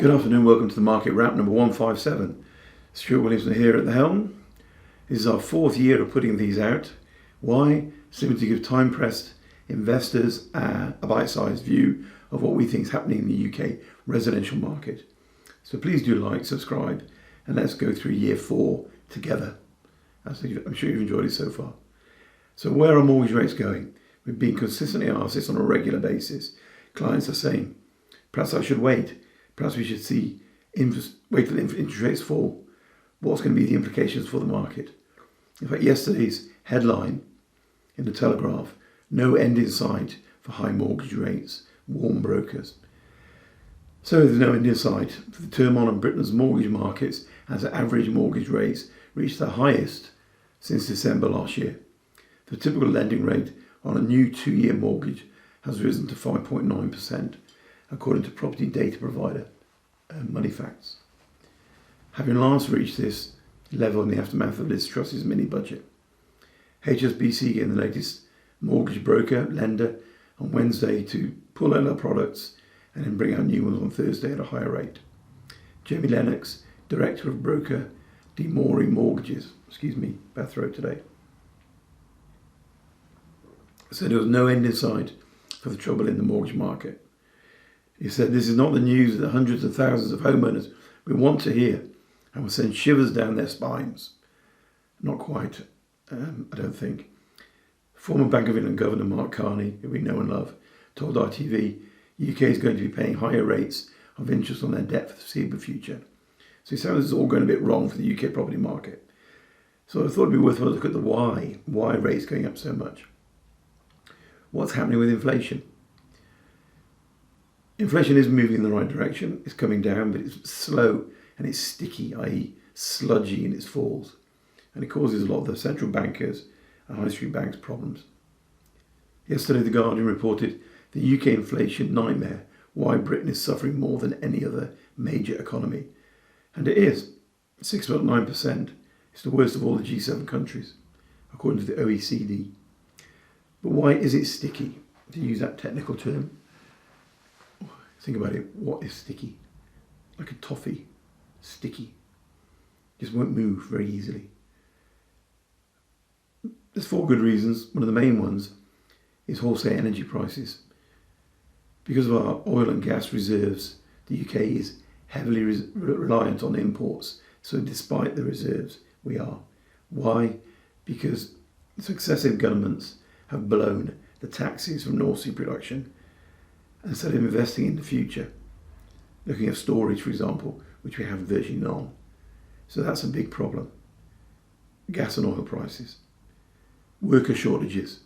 Good afternoon, welcome to the Market Wrap number 157. Stuart Williamson here at the helm. This is our fourth year of putting these out. Why? Simply to give time-pressed investors a bite-sized view of what we think is happening in the UK residential market. So please do like, subscribe, and let's go through year 4 together. I'm sure you've enjoyed it so far. So where are mortgage rates going? We've been consistently asked this on a regular basis. Clients are saying, perhaps I should wait. Perhaps we should wait for the interest rates fall. What's going to be the implications for the market? In fact, yesterday's headline in the Telegraph, no end in sight for high mortgage rates, warn brokers. So there's no end in sight for the turmoil in Britain's mortgage markets as average mortgage rates reached their highest since December last year. The typical lending rate on a new 2-year mortgage has risen to 5.9%, according to property data provider Moneyfacts. Having last reached this level in the aftermath of Liz Truss's mini budget, HSBC getting the latest mortgage broker lender on Wednesday to pull out their products and then bring out new ones on Thursday at a higher rate. Jamie Lennox, director of broker DeMori Mortgages, bad throat today, said there was no end in sight for the trouble in the mortgage market. He said, this is not the news that hundreds of thousands of homeowners we want to hear and will send shivers down their spines. Not quite, I don't think. Former Bank of England Governor Mark Carney, who we know and love, told ITV UK is going to be paying higher rates of interest on their debt for the foreseeable future. So he sounds it's all going a bit wrong for the UK property market. So I thought it'd be worthwhile to look at the why. Why are rates going up so much? What's happening with inflation? Inflation is moving in the right direction. It's coming down, but it's slow and it's sticky, i.e. sludgy in its falls. And it causes a lot of the central bankers and high street banks problems. Yesterday, The Guardian reported the UK inflation nightmare, why Britain is suffering more than any other major economy. And it is. 6.9%. It's the worst of all the G7 countries, according to the OECD. But why is it sticky, to use that technical term? Think about it, what is sticky? Like a toffee, sticky. Just won't move very easily. There's 4 good reasons. One of the main ones is wholesale energy prices. Because of our oil and gas reserves, the UK is heavily reliant on imports. So despite the reserves, we are. Why? Because successive governments have blown the taxes from North Sea production instead of investing in the future, looking at storage, for example, which we have virtually none. So that's a big problem. Gas and oil prices. Worker shortages.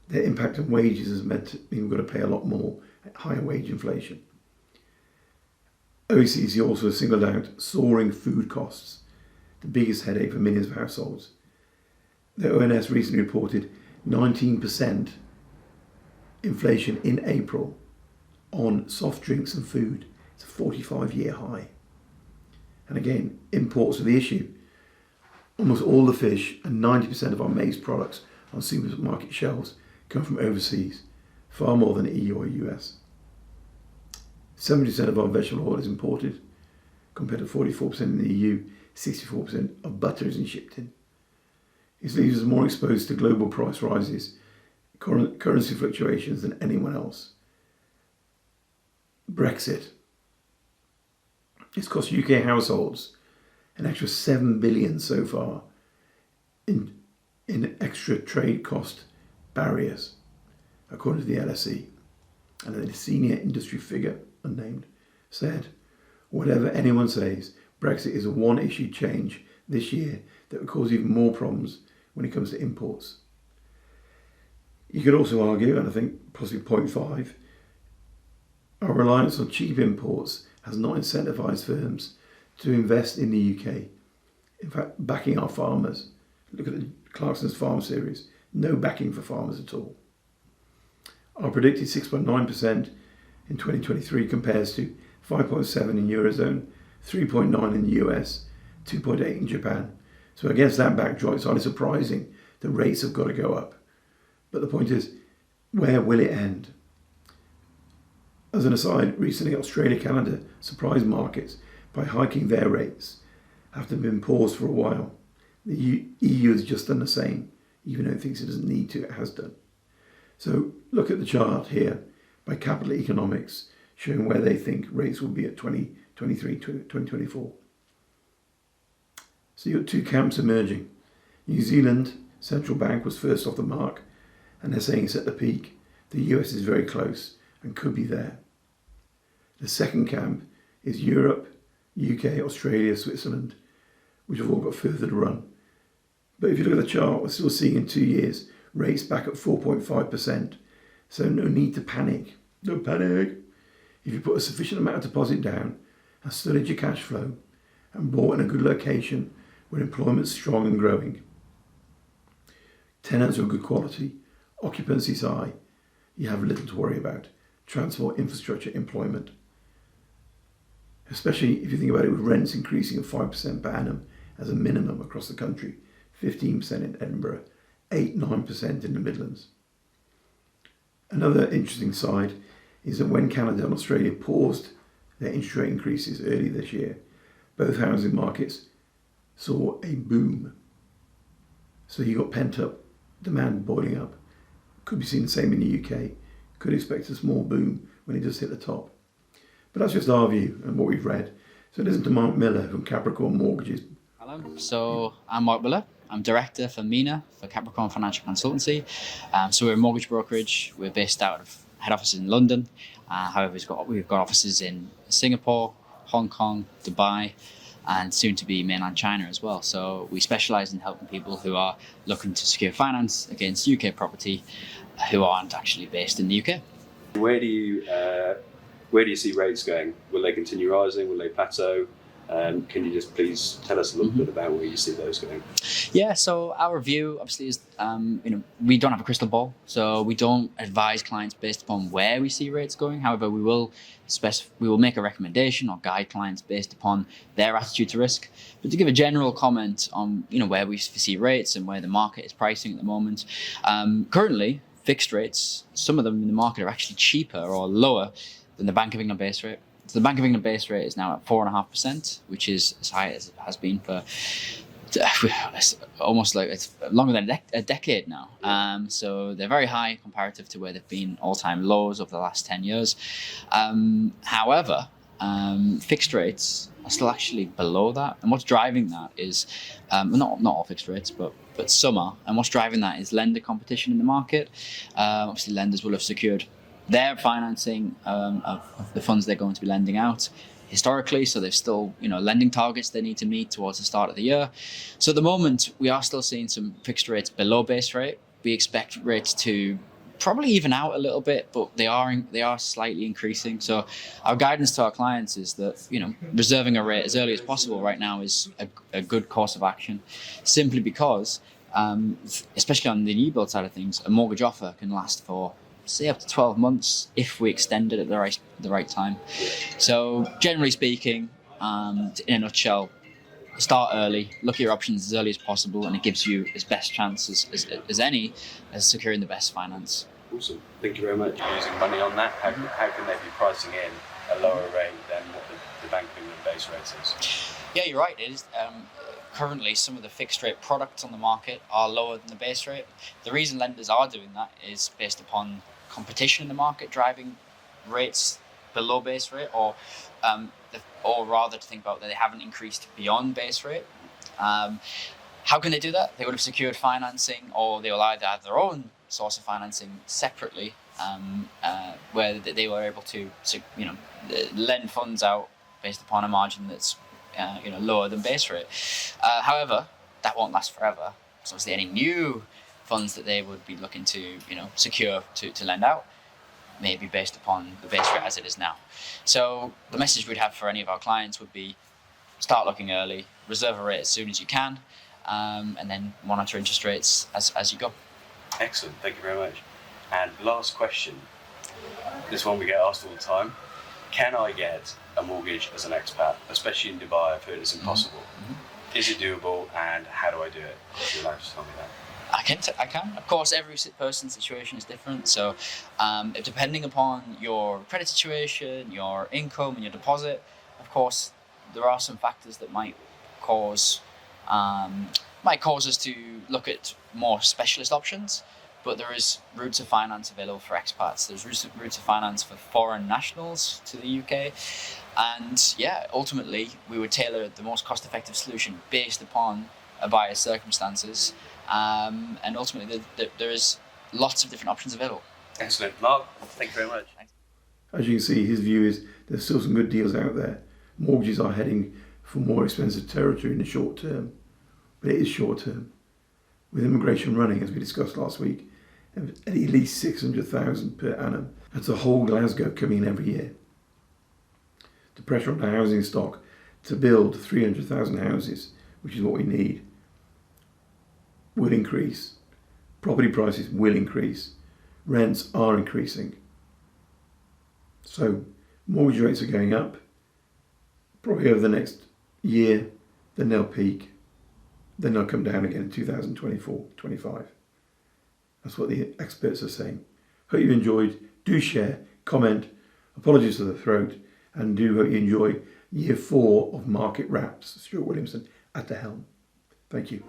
Their impact on wages has meant we've got to pay a lot more at higher wage inflation. OECD also singled out soaring food costs, the biggest headache for millions of households. The ONS recently reported 19% inflation in April on soft drinks and food. It's a 45-year high. And again, imports are the issue. Almost all the fish and 90% of our maize products on supermarket shelves come from overseas, far more than the EU or US. 70% of our vegetable oil is imported, compared to 44% in the EU, 64% of butter is shipped in. This leaves us more exposed to global price rises, currency fluctuations than anyone else. Brexit. It's cost UK households an extra 7 billion so far in extra trade cost barriers, according to the LSE. And then a senior industry figure, unnamed, said, whatever anyone says, Brexit is a one-issue change this year that will cause even more problems when it comes to imports. You could also argue, and I think possibly point 5, our reliance on cheap imports has not incentivised firms to invest in the UK. In fact, backing our farmers. Look at the Clarkson's Farm Series. No backing for farmers at all. Our predicted 6.9% in 2023 compares to 5.7% in Eurozone, 3.9% in the US, 2.8% in Japan. So against that backdrop, it's highly surprising that rates have got to go up. But the point is, where will it end? As an aside, recently Australia, Canada surprised markets by hiking their rates after been paused for a while. The EU has just done the same, even though it thinks it doesn't need to, it has done. So look at the chart here by Capital Economics, showing where they think rates will be at 2023 to 2024. So you've got two camps emerging. New Zealand central bank was first off the mark, and they're saying it's at the peak. The US is very close and could be there. The second camp is Europe, UK, Australia, Switzerland, which have all got further to run. But if you look at the chart, we're still seeing in 2 years rates back at 4.5%. So no need to panic. No panic. If you put a sufficient amount of deposit down and studied your cash flow and bought in a good location where employment's strong and growing, tenants are of good quality, occupancy's high, you have little to worry about. Transport, infrastructure, employment. Especially if you think about it with rents increasing at 5% per annum as a minimum across the country, 15% in Edinburgh, 8-9% in the Midlands. Another interesting side is that when Canada and Australia paused their interest rate increases early this year, both housing markets saw a boom. So you got pent up demand boiling up. Could be seen the same in the UK. Could expect a small boom when it does hit the top. But that's just our view and what we've read. So listen to Mark Miller from Capricorn Mortgages. Hello, so I'm Mark Miller. I'm director for MENA for Capricorn Financial Consultancy. So we're a mortgage brokerage. We're based out of head office in London. However, we've got offices in Singapore, Hong Kong, Dubai, and soon to be mainland China as well. So we specialise in helping people who are looking to secure finance against UK property who aren't actually based in the UK. Where do you see rates going? Will they continue rising? Will they plateau? Can you just please tell us a little bit about where you see those going? Yeah, so our view obviously is, we don't have a crystal ball, so we don't advise clients based upon where we see rates going. However, we will make a recommendation or guide clients based upon their attitude to risk. But to give a general comment on, where we see rates and where the market is pricing at the moment, currently fixed rates, some of them in the market are actually cheaper or lower than the Bank of England base rate. So the Bank of England base rate is now at 4.5%, which is as high as it has been for almost like it's longer than a decade now. So they're very high comparative to where they've been all-time lows over the last 10 years. However, fixed rates are still actually below that. And what's driving that is, not all fixed rates, but some are. And what's driving that is lender competition in the market. Obviously, lenders will have secured their financing of the funds they're going to be lending out historically, so they've still lending targets they need to meet towards the start of the year. So at the moment we are still seeing some fixed rates below base rate. We expect rates to probably even out a little bit, but they are slightly increasing. So our guidance to our clients is that reserving a rate as early as possible right now is a good course of action, simply because especially on the new build side of things, a mortgage offer can last for say up to 12 months if we extend it at the right time. So generally speaking, in a nutshell, start early, look at your options as early as possible, and it gives you as best chance as any as securing the best finance. Awesome. Thank you very much. You're using money on that. How can they be pricing in a lower rate than what the Bank of England base rate is? Yeah, you're right. It is. Currently, some of the fixed rate products on the market are lower than the base rate. The reason lenders are doing that is based upon competition in the market driving rates below base rate, or rather to think about that they haven't increased beyond base rate. How can they do that? They would have secured financing, or they will either have their own source of financing separately, where they were able to lend funds out based upon a margin that's lower than base rate. However, that won't last forever. So obviously any new funds that they would be looking to secure to lend out may be based upon the base rate as it is now. So the message we'd have for any of our clients would be start looking early, reserve a rate as soon as you can, and then monitor interest rates as you go. Excellent, thank you very much. And last question, this one we get asked all the time. Can I get a mortgage as an expat, especially in Dubai? I've heard it's impossible. Mm-hmm. Is it doable, and how do I do it? If you'd like to tell me that. hint I can. Of course, every person's situation is different. So, depending upon your credit situation, your income, and your deposit, of course, there are some factors that might cause us to look at more specialist options. But there is routes of finance available for expats. There's routes of finance for foreign nationals to the UK. And yeah, ultimately, we would tailor the most cost-effective solution based upon a buyer's circumstances. And ultimately, there is lots of different options available. Excellent. Mark, thank you very much. Thanks. As you can see, his view is there's still some good deals out there. Mortgages are heading for more expensive territory in the short term, but it is short term. With immigration running, as we discussed last week, at least 600,000 per annum. That's a whole Glasgow coming in every year. The pressure on the housing stock to build 300,000 houses, which is what we need, will increase. Property prices will increase. Rents are increasing. So mortgage rates are going up, probably over the next year, then they'll peak, then they'll come down again in 2024-25. That's what the experts are saying. Hope you enjoyed. Do share, comment. Apologies for the throat. And do hope you enjoy year 4 of Market Wraps. Stuart Williamson at the helm. Thank you.